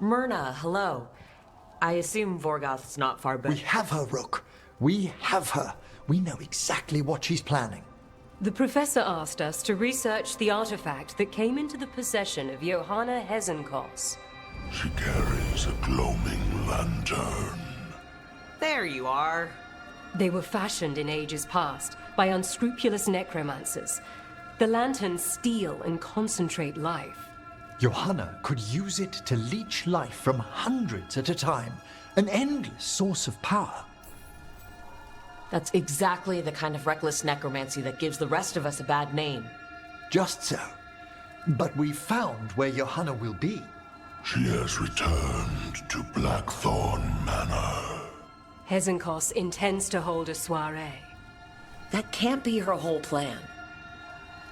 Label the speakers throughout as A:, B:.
A: Myrna, hello. I assume Vorgoth's not far back.
B: We have her, Rook. We have her. We know exactly what she's planning.
C: The professor asked us to research the artifact that came into the possession of Johanna Hezenkos.
D: She carries a gloaming lantern.
A: There you are.
C: They were fashioned in ages past by unscrupulous necromancers. The lanterns steal and concentrate life.
B: Johanna could use it to leech life from hundreds at a time. An endless source of power.
A: That's exactly the kind of reckless necromancy that gives the rest of us a bad name.
B: Just so. But we found where Johanna will be.
D: She has returned to Blackthorn Manor.
C: Hezenkos intends to hold a soiree.
A: That can't be her whole plan.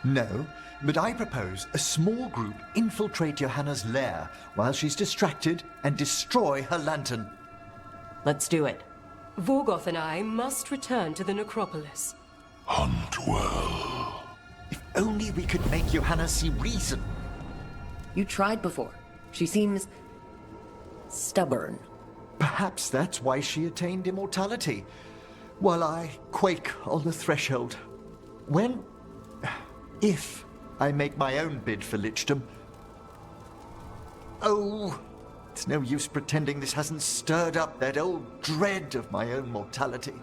B: No, but I propose a small group infiltrate Johanna's lair while she's distracted and destroy her lantern.
A: Let's do it.
C: Vorgoth and I must return to the necropolis.
D: Hunt well.
B: If only we could make Johanna see reason.
A: You tried before. She seems stubborn.
B: Perhaps that's why she attained immortality, while I quake on the threshold. If I make my own bid for lichdom. Oh, it's no use pretending this hasn't stirred up that old dread of my own mortality.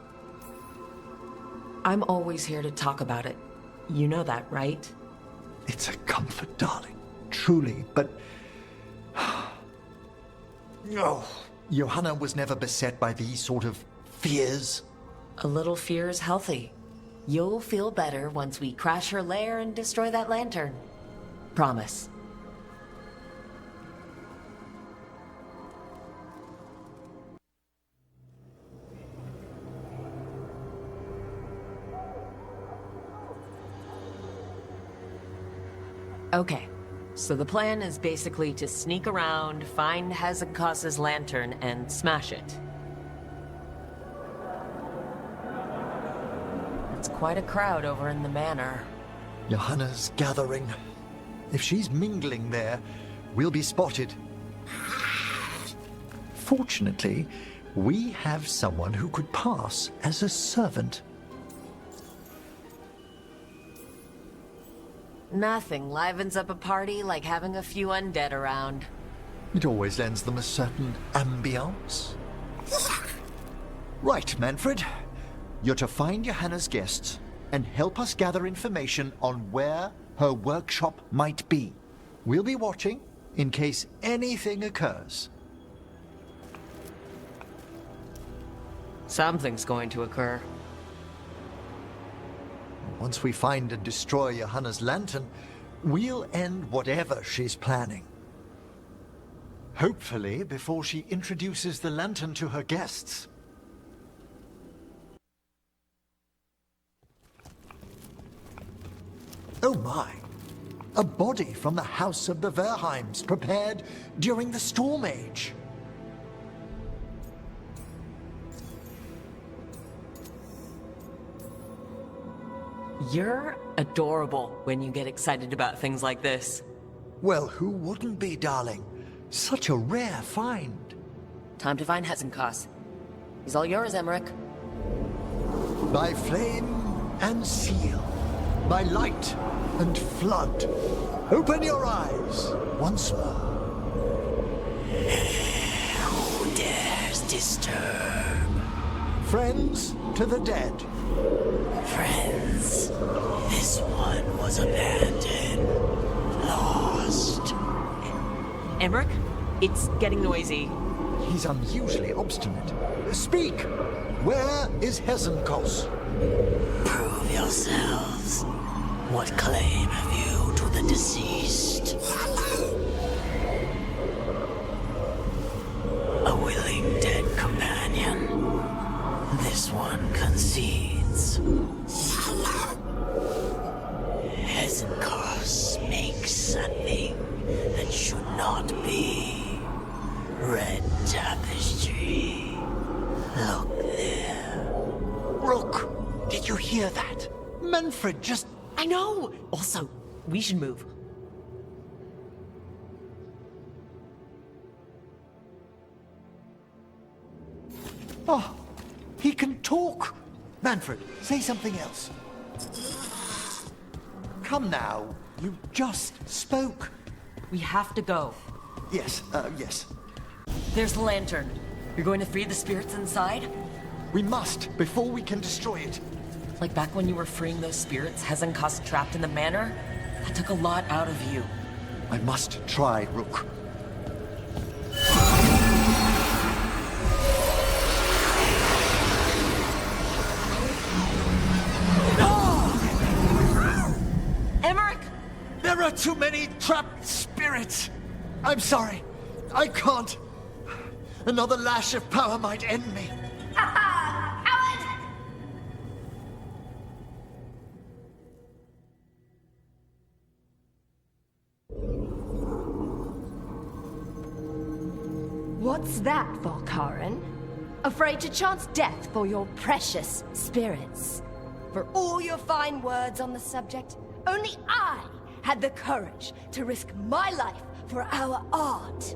A: I'm always here to talk about it. You know that, right?
B: It's a comfort, darling. Truly, but... Oh, Johanna was never beset by these sort of fears.
A: A little fear is healthy. You'll feel better once we crash her lair and destroy that lantern. Promise. Okay, so the plan is basically to sneak around, find Hezenkos' lantern, and smash it. It's quite a crowd over in the manor.
B: Johanna's gathering. If she's mingling there, we'll be spotted. Fortunately, we have someone who could pass as a servant.
A: Nothing livens up a party like having a few undead around.
B: It always lends them a certain ambiance. Right, Manfred. You're to find Johanna's guests and help us gather information on where her workshop might be. We'll be watching in case anything occurs.
A: Something's going to occur.
B: Once we find and destroy Johanna's lantern, we'll end whatever she's planning. Hopefully before she introduces the lantern to her guests. Oh my! A body from the House of the Verheims, prepared during the Storm Age.
A: You're adorable when you get excited about things like this.
B: Well, who wouldn't be, darling? Such a rare find.
A: Time to find Hezenkos. He's all yours, Emmrich.
B: By flame and seal, by light and flood, open your eyes once more.
E: Who dares disturb?
B: Friends to the dead.
E: Friends, this one was abandoned, lost.
A: Emmrich, it's getting noisy.
B: He's unusually obstinate. Speak! Where is Hezenkos?
E: Prove yourselves. What claim have you to the deceased? A willing dead companion. This one concedes. Hezenkos makes something that should not be. Red tapestry. Look there.
B: Rook, did you hear that? Manfred just...
A: I know! Also, we should move.
B: Oh, he can talk! Manfred, say something else. Come now, you just spoke.
A: We have to go.
B: Yes, yes.
A: There's the lantern. You're going to free the spirits inside?
B: We must, before we can destroy it.
A: Like back when you were freeing those spirits Hezenkost trapped in the manor? That took a lot out of you.
B: I must try, Rook.
A: Emmrich!
B: There are too many trapped spirits. I'm sorry. I can't. Another lash of power might end me.
F: What's that, Volkaren? Afraid to chance death for your precious spirits? For all your fine words on the subject, only I had the courage to risk my life for our art.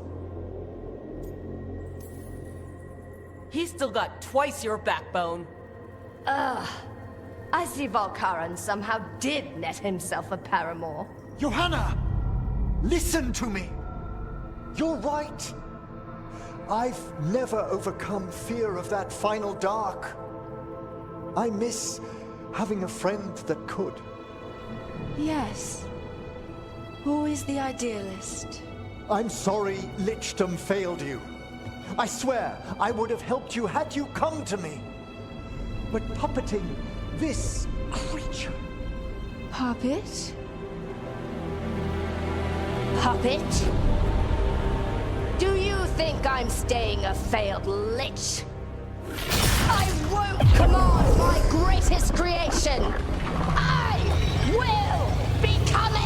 A: He's still got twice your backbone.
F: I see Volkaren somehow did net himself a paramour.
B: Johanna! Listen to me! You're right. I've never overcome fear of that final dark. I miss having a friend that could.
F: Yes. Who is the idealist?
B: I'm sorry Lichdom failed you. I swear I would have helped you had you come to me. But puppeting this creature...
F: Puppet? Puppet? Do you think I'm staying a failed lich? I won't command my greatest creation! I will become it!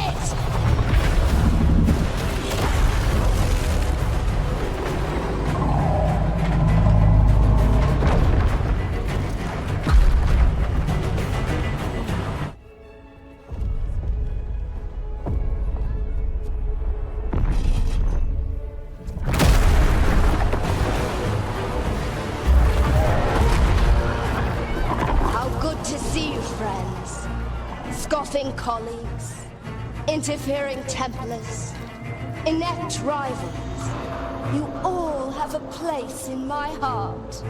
F: Colleagues, interfering Templars, inept rivals, you all have a place in my heart.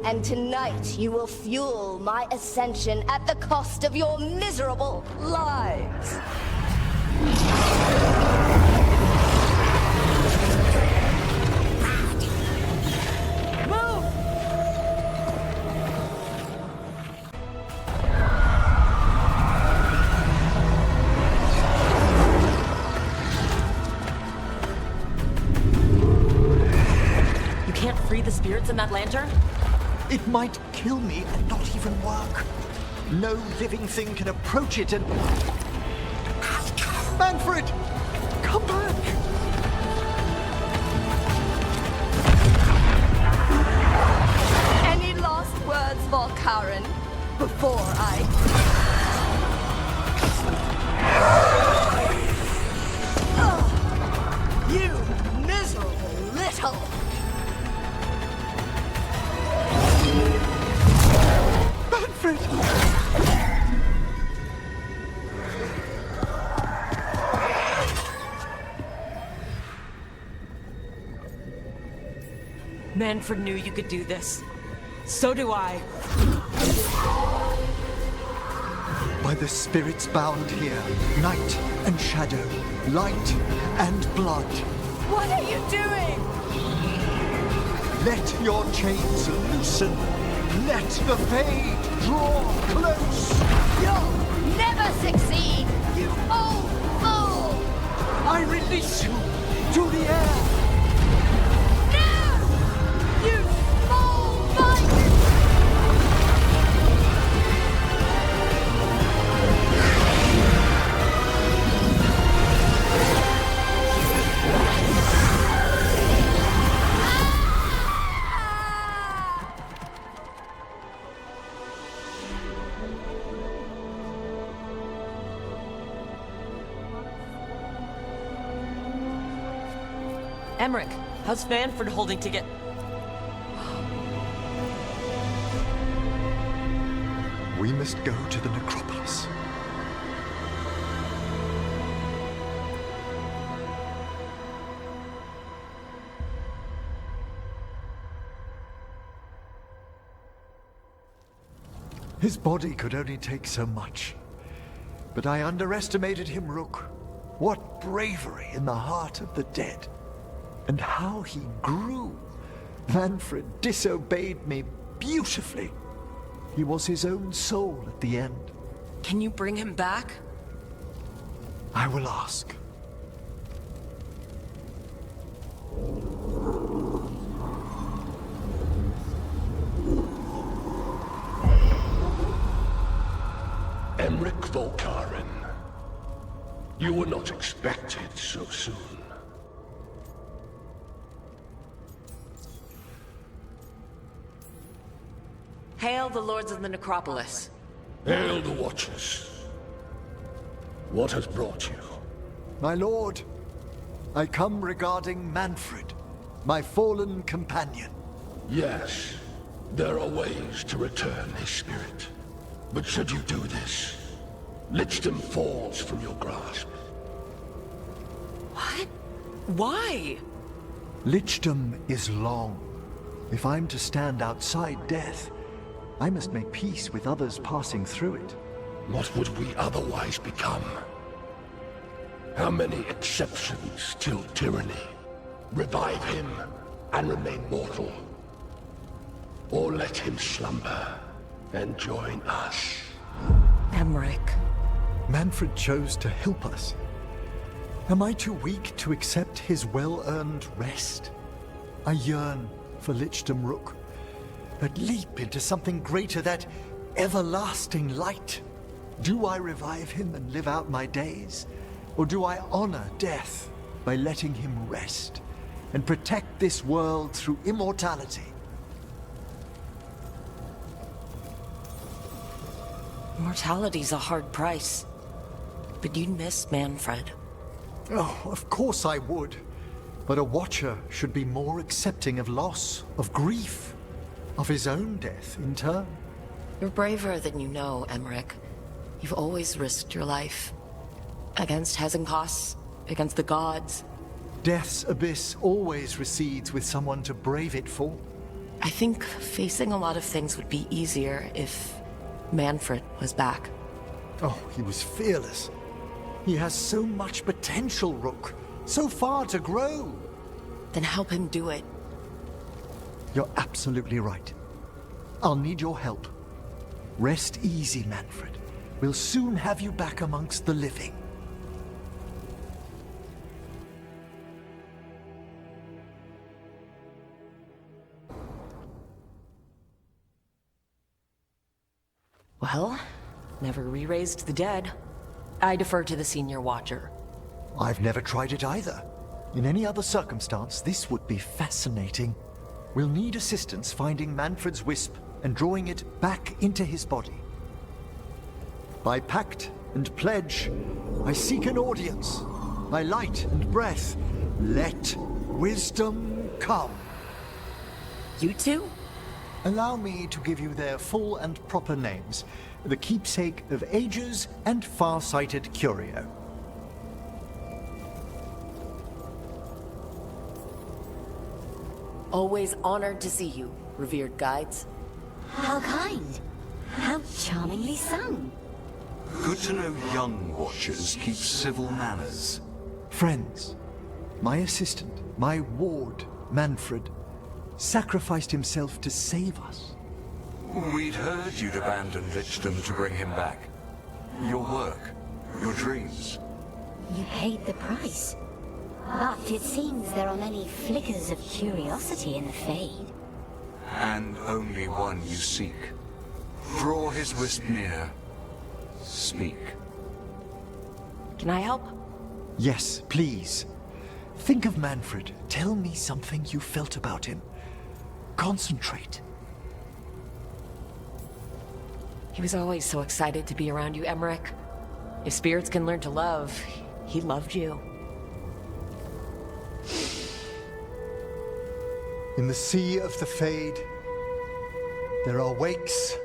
F: And tonight you will fuel my ascension at the cost of your miserable lives.
A: The spirits in that lantern?
B: It might kill me and not even work. No living thing can approach it and... Manfred! Come back!
F: Any last words, Volkaren, before I... You miserable little...
A: Manfred knew you could do this. So do I.
B: By the spirits bound here, night and shadow, light and blood.
F: What are you doing?
B: Let your chains loosen. Let the fade draw close.
F: You'll never succeed, you old fool!
B: I release you to the air.
F: No! You small bite!
A: Emmrich, how's Manfred holding to get...
B: We must go to the necropolis. His body could only take so much. But I underestimated him, Rook. What bravery in the heart of the dead. And how he grew. Manfred disobeyed me beautifully. He was his own soul at the end.
A: Can you bring him back?
B: I will ask.
D: Emmrich Volkaren. You were not expected so soon.
A: Hail the Lords of the Necropolis.
D: Hail the Watchers. What has brought you?
B: My lord, I come regarding Manfred, my fallen companion.
D: Yes, there are ways to return his spirit. But should you do this, Lichdom falls from your grasp.
A: What? Why?
B: Lichdom is long. If I'm to stand outside death, I must make peace with others passing through it.
D: What would we otherwise become? How many exceptions till tyranny? Revive him and remain mortal. Or let him slumber and join us.
A: Emmrich.
B: Manfred chose to help us. Am I too weak to accept his well-earned rest? I yearn for Lichdom, Rook, but leap into something greater, that everlasting light. Do I revive him and live out my days? Or do I honor death by letting him rest and protect this world through immortality?
A: Mortality's a hard price. But you'd miss Manfred.
B: Oh, of course I would. But a Watcher should be more accepting of loss, of grief, of his own death in turn.
A: You're braver than you know, Emmrich. You've always risked your life. Against Hezenkos, against the gods.
B: Death's abyss always recedes with someone to brave it for.
A: I think facing a lot of things would be easier if Manfred was back.
B: Oh, he was fearless. He has so much potential, Rook. So far to grow.
A: Then help him do it.
B: You're absolutely right. I'll need your help. Rest easy, Manfred. We'll soon have you back amongst the living.
A: Well, never re-raised the dead. I defer to the Senior Watcher.
B: I've never tried it either. In any other circumstance, this would be fascinating. We'll need assistance finding Manfred's wisp and drawing it back into his body. By pact and pledge, I seek an audience. By light and breath, let wisdom come.
A: You two?
B: Allow me to give you their full and proper names, the keepsake of ages and far-sighted curio.
A: Always honored to see you, revered guides.
G: How kind. How charmingly sung.
H: Good to know young Watchers keep civil manners.
B: Friends, my assistant, my ward, Manfred, sacrificed himself to save us.
H: We'd heard you'd abandoned Lichdom to bring him back. Your work, your dreams.
G: You paid the price. But it seems there are many flickers of curiosity in the Fade.
H: And only one you seek. Draw his wisp near. Speak.
A: Can I help?
B: Yes, please. Think of Manfred. Tell me something you felt about him. Concentrate.
A: He was always so excited to be around you, Emmrich. If spirits can learn to love, he loved you.
B: In the sea of the Fade, there are wakes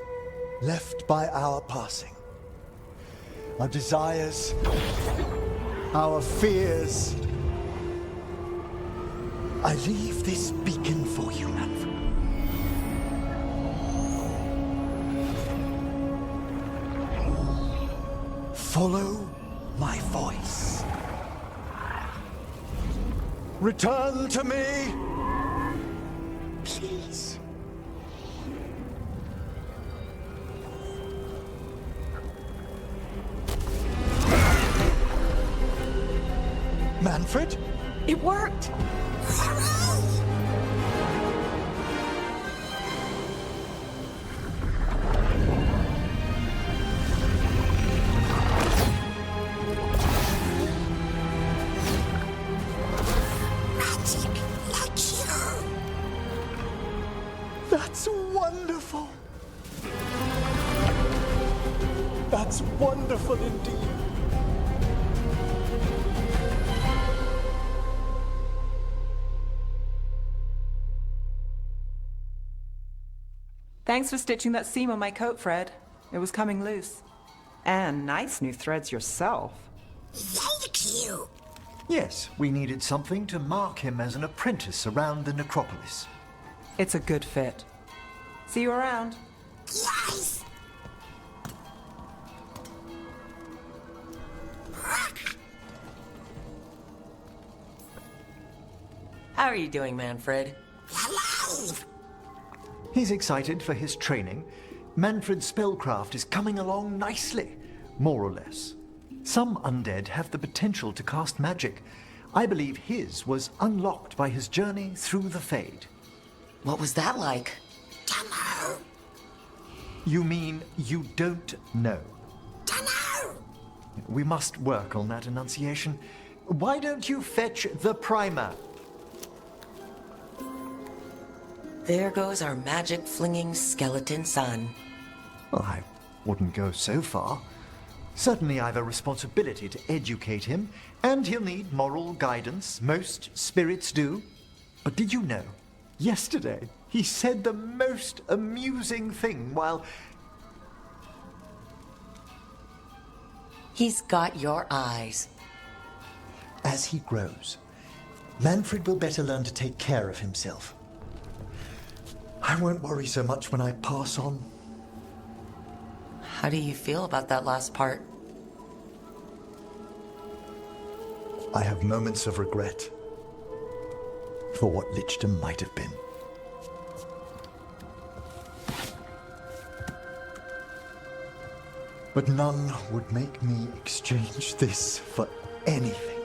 B: left by our passing. Our desires, our fears. I leave this beacon for you, Manfred. Follow my voice. Return to me, please. Manfred?
A: It worked!
B: That's wonderful. That's wonderful indeed.
I: Thanks for stitching that seam on my coat, Fred. It was coming loose. And nice new threads yourself.
E: Thank you.
B: Yes, we needed something to mark him as an apprentice around the necropolis.
I: It's a good fit. See you around.
E: Yes.
A: How are you doing, Manfred?
E: Alive.
B: He's excited for his training. Manfred's spellcraft is coming along nicely, more or less. Some undead have the potential to cast magic. I believe his was unlocked by his journey through the Fade.
A: What was that like?
E: Dunno.
B: You mean you don't know?
E: Dunno.
B: We must work on that enunciation. Why don't you fetch the primer?
A: There goes our magic-flinging skeleton son.
B: Well, I wouldn't go so far. Certainly I've a responsibility to educate him, and he'll need moral guidance. Most spirits do. But did you know? Yesterday, he said the most amusing thing while...
A: He's got your eyes.
B: As he grows, Manfred will better learn to take care of himself. I won't worry so much when I pass on.
A: How do you feel about that last part?
B: I have moments of regret for what Lichdom might have been. But none would make me exchange this for anything.